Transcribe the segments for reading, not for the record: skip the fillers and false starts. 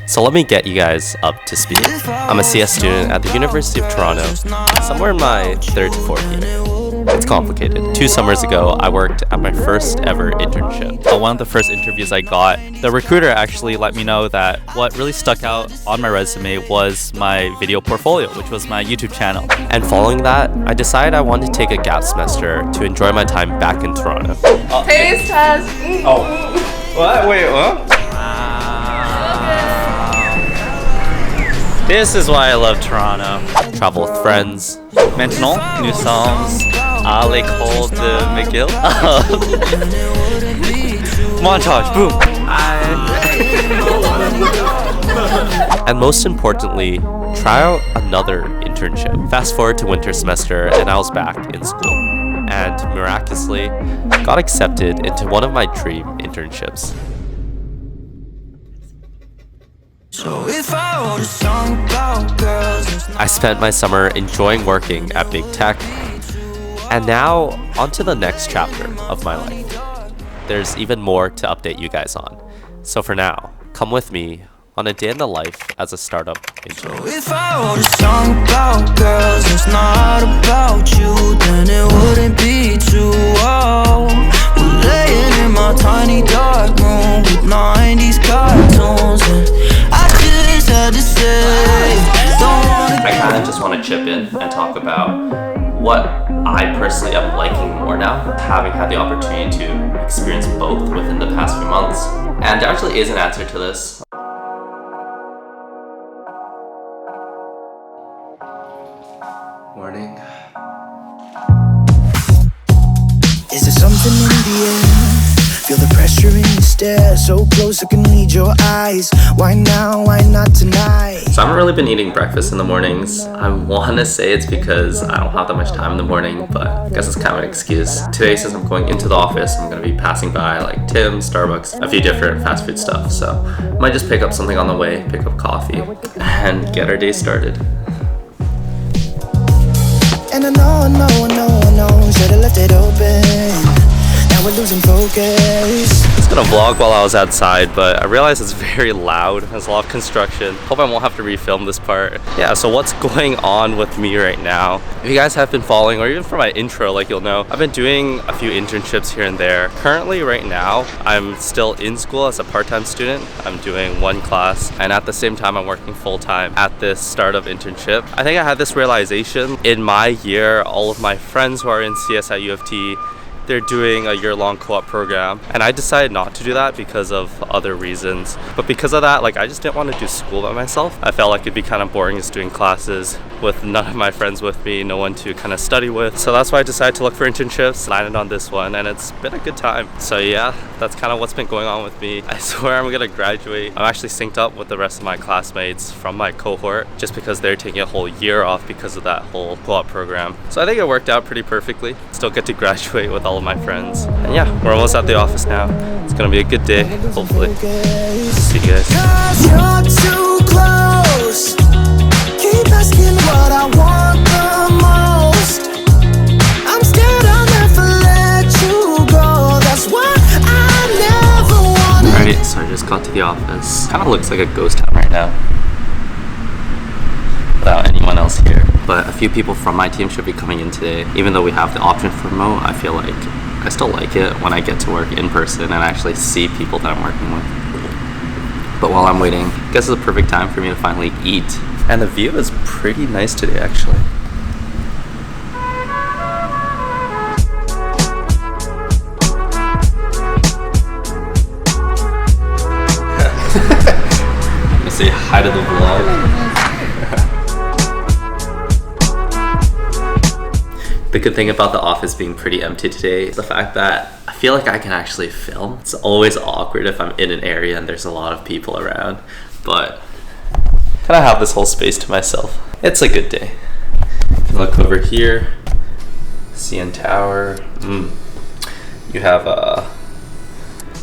So let me get you guys up to speed. I'm a CS student at the University of Toronto, somewhere in my third to fourth year. It's complicated. 2 summers ago, I worked at my first ever internship. One of the first interviews I got, the recruiter actually let me know that what really stuck out on my resume was my video portfolio, which was my YouTube channel. And following that, I decided I wanted to take a gap semester to enjoy my time back in Toronto. Taste test. Oh. What? Wait, what? This is why I love Toronto. Travel with friends. Maintenant, nous sommes à l'école de McGill. Montage, boom. And most importantly, try out another internship. Fast forward to winter semester and I was back in school. And miraculously, got accepted into one of my dream internships. I spent my summer enjoying working at big tech, and now on to the next chapter of my life. There's even more to update you guys on. So for now, come with me on a day in the life as a startup intern. If I wrote a song about girls, it's not about you, then it wouldn't be too old. We're laying in my tiny dark room with 90s cartoons, and I just had to say, I kind of just want to chip in and talk about what I personally am liking more now, having had the opportunity to experience both within the past few months. And there actually is an answer to this. Morning. is there something in the air? Feel the pressure in your stare, so close I can read your eyes. Why now, why not tonight? So I haven't really been eating breakfast in the mornings. I want to say it's because I don't have that much time in the morning, but I guess it's kind of an excuse. Today, since I'm going into the office, I'm going to be passing by like Tim's, Starbucks, a few different fast food stuff. So I might just pick up something on the way, pick up coffee, and get our day started. And I know, should've left it open. Now we're losing focus. I was gonna vlog while I was outside, but I realized it's very loud. There's a lot of construction. Hope I won't have to refilm this part. Yeah, so what's going on with me right now? If you guys have been following, or even from my intro, like you'll know, I've been doing a few internships here and there. Currently, right now, I'm still in school as a part-time student. I'm doing 1 class, and at the same time, I'm working full-time at this startup internship. I think I had this realization in my year. All of my friends who are in CS at U of T, they're doing a year-long co-op program, and I decided not to do that because of other reasons. But because of that, like, I just didn't want to do school by myself. I felt like it'd be kind of boring just doing classes with none of my friends with me, no one to kind of study with. So that's why I decided to look for internships, landed on this one, and it's been a good time. So yeah, that's kind of what's been going on with me. I swear I'm gonna graduate. I'm actually synced up with the rest of my classmates from my cohort just because they're taking a whole year off because of that whole co-op program. So I think it worked out pretty perfectly. Still get to graduate with all of my friends. And yeah, we're almost at the office now. It's gonna be a good day, hopefully. See you guys. You're too close. Keep asking what I want the most. I'm still down there for let you go. That's what I never wanted. Alright, so I just got to the office. Kind of looks like a ghost town right now, without anyone else here. But a few people from my team should be coming in today. Even though we have the option for remote, I feel like I still like it when I get to work in person and actually see people that I'm working with. But while I'm waiting, I guess it's a perfect time for me to finally eat. And the view is pretty nice today, actually. I'm gonna say hi to the vlog. The good thing about the office being pretty empty today is the fact that I feel like I can actually film. It's always awkward if I'm in an area and there's a lot of people around, but kind of have this whole space to myself. It's a good day. If you look over here, CN Tower. You have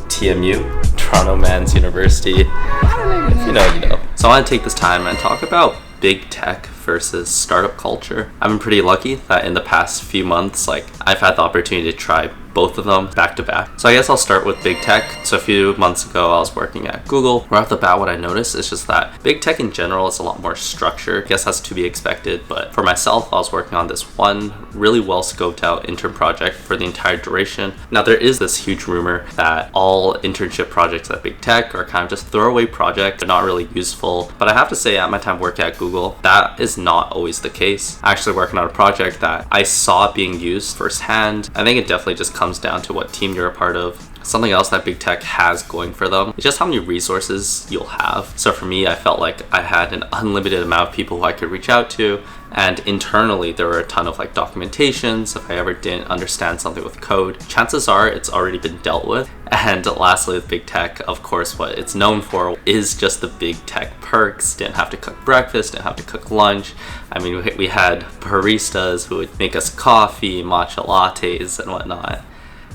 TMU, Toronto Man's University. If you know, you know. So I want to take this time and talk about big tech versus startup culture. I've been pretty lucky that in the past few months, like, I've had the opportunity to try both of them back to back. So I guess I'll start with big tech. So a few months ago, I was working at Google. Right off the bat, what I noticed is just that big tech in general is a lot more structured. I guess that's to be expected. But for myself, I was working on this one really well scoped out intern project for the entire duration. Now, there is this huge rumor that all internship projects at big tech are kind of just throwaway projects. They're not really useful. But I have to say, at my time working at Google, that is not always the case. Actually working on a project that I saw being used firsthand. I think it definitely just comes down to what team you're a part of. Something else that big tech has going for them is just how many resources you'll have. So for me, I felt like I had an unlimited amount of people who I could reach out to. And internally, there were a ton of like documentations. If I ever didn't understand something with code, chances are it's already been dealt with. And lastly, with big tech, of course, what it's known for is just the big tech perks. Didn't have to cook breakfast, didn't have to cook lunch. I mean, we had baristas who would make us coffee, matcha lattes, and whatnot.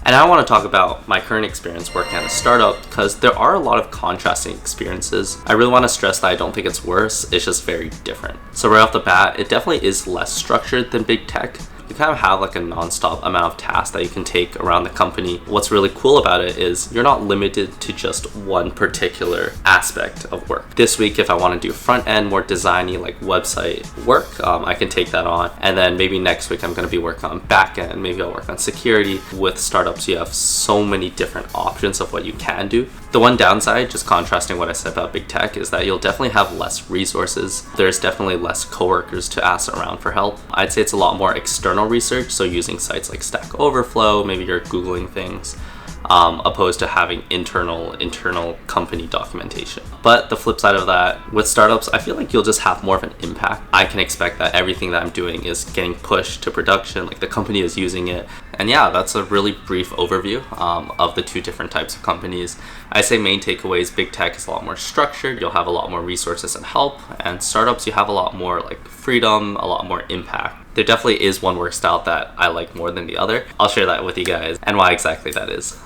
And I want to talk about my current experience working at a startup because there are a lot of contrasting experiences. I really want to stress that I don't think it's worse, it's just very different. So right off the bat, it definitely is less structured than big tech. You kind of have like a non-stop amount of tasks that you can take around the company. What's really cool about it is you're not limited to just one particular aspect of work. This week, if I want to do front end, more designy like website work, I can take that on. And then maybe next week I'm going to be working on back end. Maybe I'll work on security. With startups, you have so many different options of what you can do. The one downside, just contrasting what I said about big tech, is that you'll definitely have less resources. There's definitely less coworkers to ask around for help. I'd say it's a lot more external research, so using sites like Stack Overflow, maybe you're Googling things, opposed to having internal company documentation. But the flip side of that, with startups, I feel like you'll just have more of an impact. I can expect that everything that I'm doing is getting pushed to production, like the company is using it. And yeah, that's a really brief overview of the two different types of companies. I say main takeaways, big tech is a lot more structured, you'll have a lot more resources and help, and startups, you have a lot more like freedom, a lot more impact. There definitely is one work style that I like more than the other. I'll share that with you guys and why exactly that is.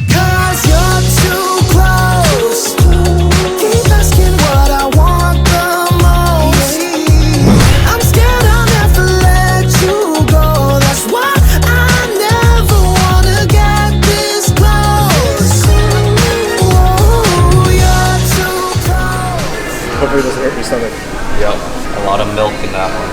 'Cause you're too close. Keep asking what I want the most. I'm scared I'll never let you go. That's why I never wanna get this close. Oh, you're too close. Hopefully it doesn't hurt your stomach. Yep, a lot of milk in that one.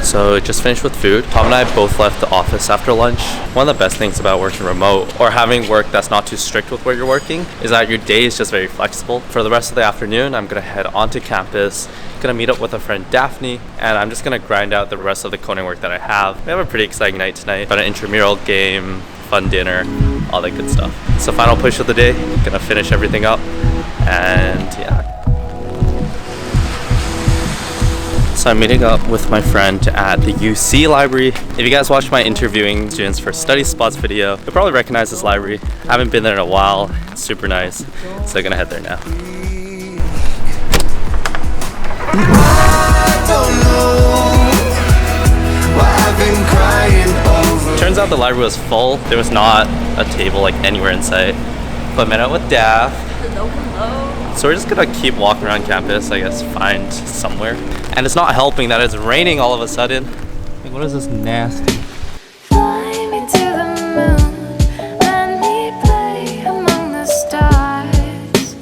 So just finished with food. Tom and I both left the office after lunch. One of the best things about working remote or having work that's not too strict with where you're working is that your day is just very flexible. For the rest of the afternoon, I'm gonna head onto campus, gonna meet up with a friend Daphne, and I'm just gonna grind out the rest of the coding work that I have. We have a pretty exciting night tonight. Got an intramural game, fun dinner, all that good stuff. So final push of the day, gonna finish everything up, and yeah. So I'm meeting up with my friend at the UC library. If you guys watched my interviewing students for study spots video, you'll probably recognize this library. I haven't been there in a while. It's super nice. So I'm gonna head there now. Turns out the library was full. There was not a table like anywhere in sight. But I met up with Daph. Hello, hello. So we're just gonna keep walking around campus, I guess, find somewhere. And it's not helping that it's raining all of a sudden. Like, what is this nasty? Fly me to the moon. Let me play among the stars.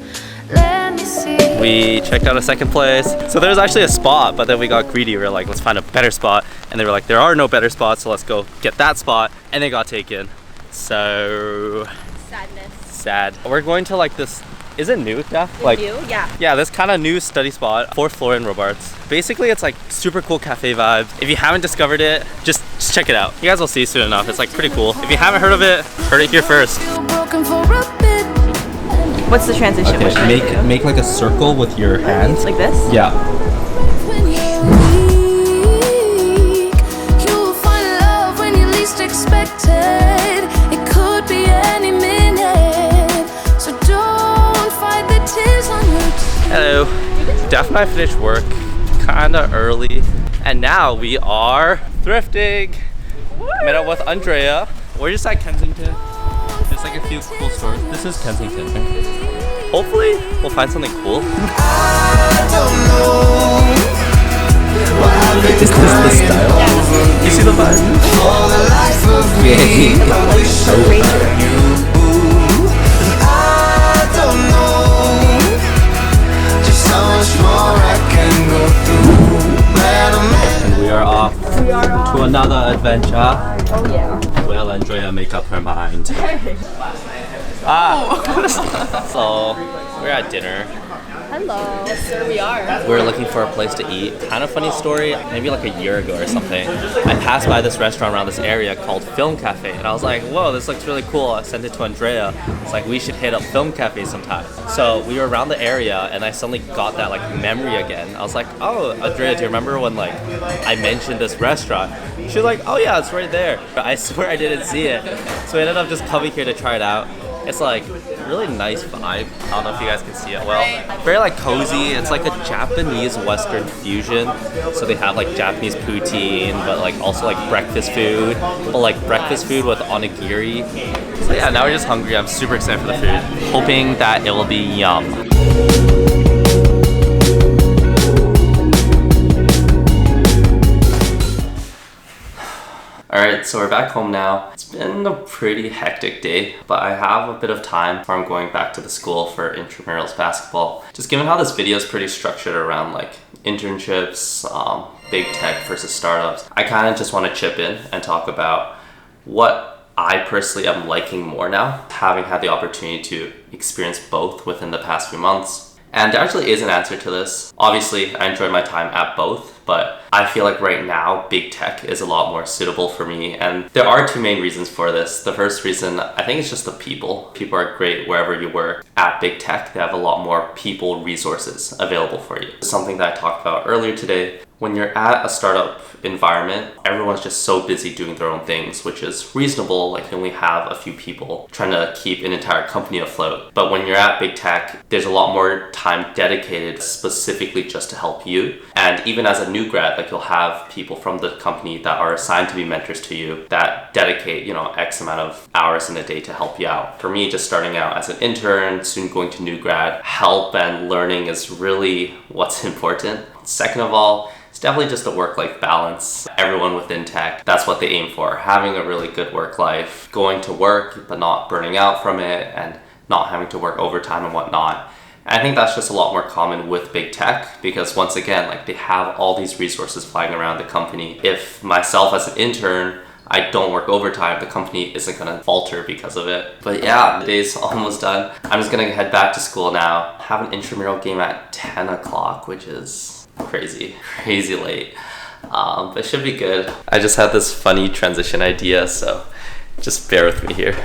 Let me see. We checked out a second place. So there was actually a spot, but then we got greedy. We were like, let's find a better spot. And they were like, there are no better spots, so let's go get that spot. And they got taken. So Sadness. sad. We're going to like this. Is it new? Yeah. Like You? Yeah. yeah, this kind of new study spot, 4th floor in Robarts. Basically, it's like super cool cafe vibe. If you haven't discovered it, just check it out. You guys will see soon enough. It's like pretty cool. If you haven't heard of it, heard it here first. What's the transition? What should I do? Make like a circle with your hands. Like this? Yeah. When you're weak, you'll find love when you least expect it. It could be any minute, so don't fight the tears on your cheek. Hello. Daph and I finished work kind of early, and now we are thrifting. Met up with Andrea. We're just at Kensington. There's like a few cool stores. This is Kensington. Hopefully, we'll find something cool. I don't know what Is this the style? You see the vibe? And we are off to another adventure. Oh yeah. Will Andrea make up her mind? So we're at dinner. Hello. Yes, sir, we are. We were looking for a place to eat. Kind of funny story, maybe like a year ago or something. I passed by this restaurant around this area called Film Cafe, and I was like, whoa, this looks really cool. I sent it to Andrea. It's like, we should hit up Film Cafe sometime. So we were around the area, and I suddenly got that like memory again. I was like, oh, Andrea, do you remember when like I mentioned this restaurant? She was like, oh yeah, it's right there. But I swear I didn't see it. So I ended up just coming here to try it out. It's like really nice vibe. I don't know if you guys can see it well. Very like cozy. It's like a Japanese Western fusion. So they have like Japanese poutine, but like also like breakfast food. But like breakfast food with onigiri. So yeah, now we're just hungry. I'm super excited for the food. Hoping that it will be yum. Alright, so we're back home now. It's been a pretty hectic day, but I have a bit of time before I'm going back to the school for intramurals basketball. Just given how this video is pretty structured around like internships, big tech versus startups, I kind of just want to chip in and talk about what I personally am liking more now, having had the opportunity to experience both within the past few months. And there actually is an answer to this. Obviously, I enjoyed my time at both, but I feel like right now, big tech is a lot more suitable for me. And there are two main reasons for this. The first reason, I think it's just the people. People are great wherever you work. At big tech, they have a lot more people resources available for you. Something that I talked about earlier today. When you're at a startup environment, everyone's just so busy doing their own things, which is reasonable. Like you only have a few people trying to keep an entire company afloat. But when you're at big tech, there's a lot more time dedicated specifically just to help you. And even as a new grad, like you'll have people from the company that are assigned to be mentors to you that dedicate, X amount of hours in a day to help you out. For me, just starting out as an intern, soon going to new grad, help and learning is really what's important. Second of all, it's definitely just a work-life balance. Everyone within tech, that's what they aim for. Having a really good work life, going to work, but not burning out from it and not having to work overtime and whatnot. And I think that's just a lot more common with big tech because once again, like they have all these resources flying around the company. If myself as an intern, I don't work overtime, the company isn't gonna falter because of it. But yeah, the day's almost done. I'm just gonna head back to school now. Have an intramural game at 10 o'clock, which is crazy late. But it should be good. I just had this funny transition idea, so just bear with me here.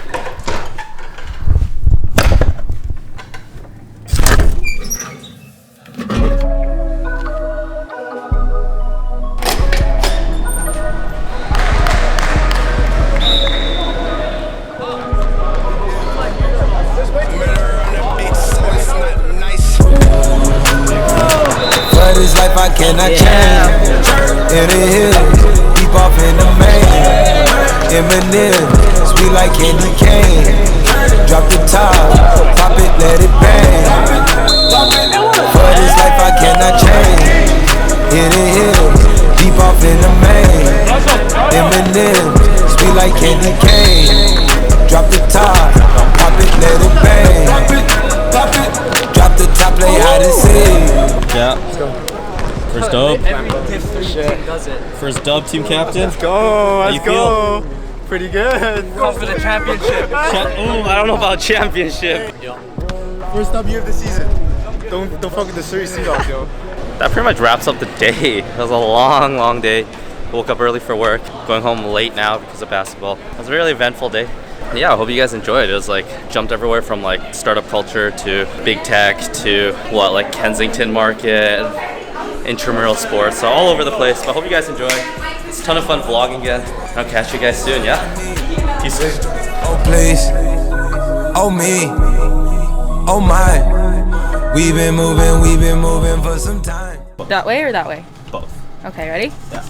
I cannot change. In the hills, deep off in the main. Eminem, sweet like candy cane. Drop the top, pop it, let it bang. For this life I cannot change. In the hills, deep off in the main. Eminem, sweet like candy cane. Drop the top, pop it, let it bang. Drop the top, play hide and seek. Yeah. First dub. First dub, team captain. Let's go. How you feel? Pretty good. Go for the championship. I don't know about championship. First W of the season. Don't fuck with the Surrey Seahawks, yo. That pretty much wraps up the day. It was a long day. Woke up early for work. Going home late now because of basketball. It was a really eventful day. Yeah, I hope you guys enjoyed. It was like jumped everywhere from like startup culture to big tech to like Kensington market, intramural sports, so all over the place. But I hope you guys enjoy. It's a ton of fun vlogging again. I'll catch you guys soon, yeah? Peace. Oh please, oh me, oh my. We've been moving for some time. That way or that way? Both. Okay, ready? Yeah.